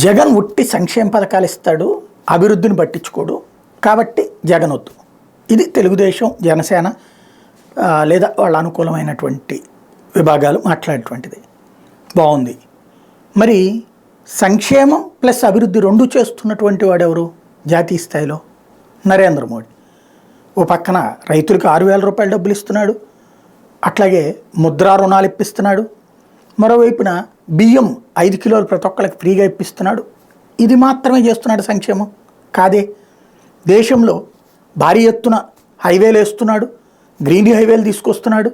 జగన్ ఉట్టి సంక్షేమ పథకాలు ఇస్తాడు, అభివృద్ధిని పట్టించుకోడు. కాబట్టి జగన్ వద్దు. ఇది తెలుగుదేశం, జనసేన లేదా వాళ్ళ అనుకూలమైనటువంటి విభాగాలు మాట్లాడేటువంటిది. బాగుంది. మరి సంక్షేమం ప్లస్ అభివృద్ధి రెండు చేస్తున్నటువంటి వాడెవరు జాతీయ స్థాయిలో? నరేంద్ర మోడీ. ఓ పక్కన రైతులకు 6,000 రూపాయలు డబ్బులు ఇస్తున్నాడు, అట్లాగే ముద్రా రుణాలు ఇప్పిస్తున్నాడు, మరోవైపున బియ్యం 5 కిలోలు ప్రతి ఒక్కరికి ఫ్రీగా ఇప్పిస్తున్నాడు. ఇది మాత్రమే చేస్తున్నాడు సంక్షేమం కాదే. దేశంలో భారీ ఎత్తున హైవేలు వేస్తున్నాడు, గ్రీన్ హైవేలు తీసుకొస్తున్నాడు,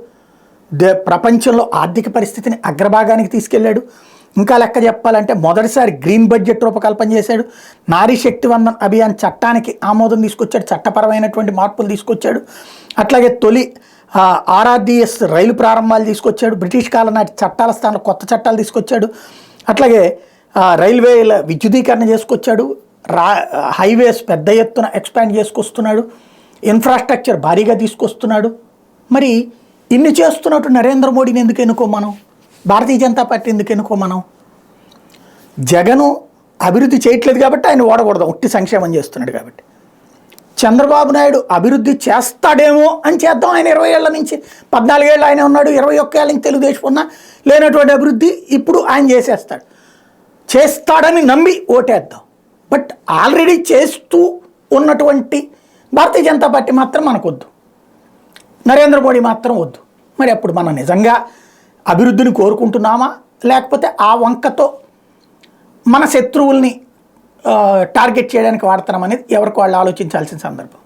ప్రపంచంలో ఆర్థిక పరిస్థితిని అగ్రభాగానికి తీసుకెళ్ళాడు. ఇంకా లెక్క చెప్పాలంటే మొదటిసారి గ్రీన్ బడ్జెట్ రూపకల్పన చేశాడు. నారీ శక్తి వందన్ అభియాన్ చట్టానికి ఆమోదం తీసుకొచ్చాడు, చట్టపరమైనటువంటి మార్పులు తీసుకొచ్చాడు. అట్లాగే తొలి ఆర్ఆర్డిఎస్ రైలు ప్రారంభాలు తీసుకొచ్చాడు, బ్రిటిష్ కాలం నాటి చట్టాల స్థానంలో కొత్త చట్టాలు తీసుకొచ్చాడు. అట్లాగే రైల్వేల విద్యుదీకరణ చేసుకొచ్చాడు, హైవేస్ పెద్ద ఎత్తున ఎక్స్పాండ్ చేసుకొస్తున్నాడు, ఇన్ఫ్రాస్ట్రక్చర్ భారీగా తీసుకొస్తున్నాడు. మరి ఇన్ని చేస్తున్నట్టు నరేంద్ర మోడీని ఎందుకు ఎన్నుకోమనం? భారతీయ జనతా పార్టీ ఎందుకు ఎన్నుకోమనం? జగను అభివృద్ధి చేయట్లేదు కాబట్టి ఆయన ఓడకూడదు, ఉట్టి సంక్షేమం చేస్తున్నాడు కాబట్టి. చంద్రబాబు నాయుడు అభివృద్ధి చేస్తాడేమో అని చేద్దాం. ఆయన 20 ఏళ్ల నుంచి 14 ఏళ్ళు ఆయన ఉన్నాడు, 21 ఏళ్ళ నుంచి తెలుగుదేశం ఉన్నా లేనటువంటి అభివృద్ధి ఇప్పుడు ఆయన చేస్తాడని నమ్మి ఓటేద్దాం. బట్ ఆల్రెడీ చేస్తూ ఉన్నటువంటి భారతీయ జనతా పార్టీ మాత్రం మనకొద్దు, నరేంద్ర మోడీ మాత్రం వద్దు. మరి అప్పుడు మనం నిజంగా అభివృద్ధిని కోరుకుంటున్నామా, లేకపోతే ఆ వంకతో మన శత్రువుల్ని టార్గెట్ చేయడానికి వాడతామనేది ఎవరికి వాళ్ళు ఆలోచించాల్సిన సందర్భం.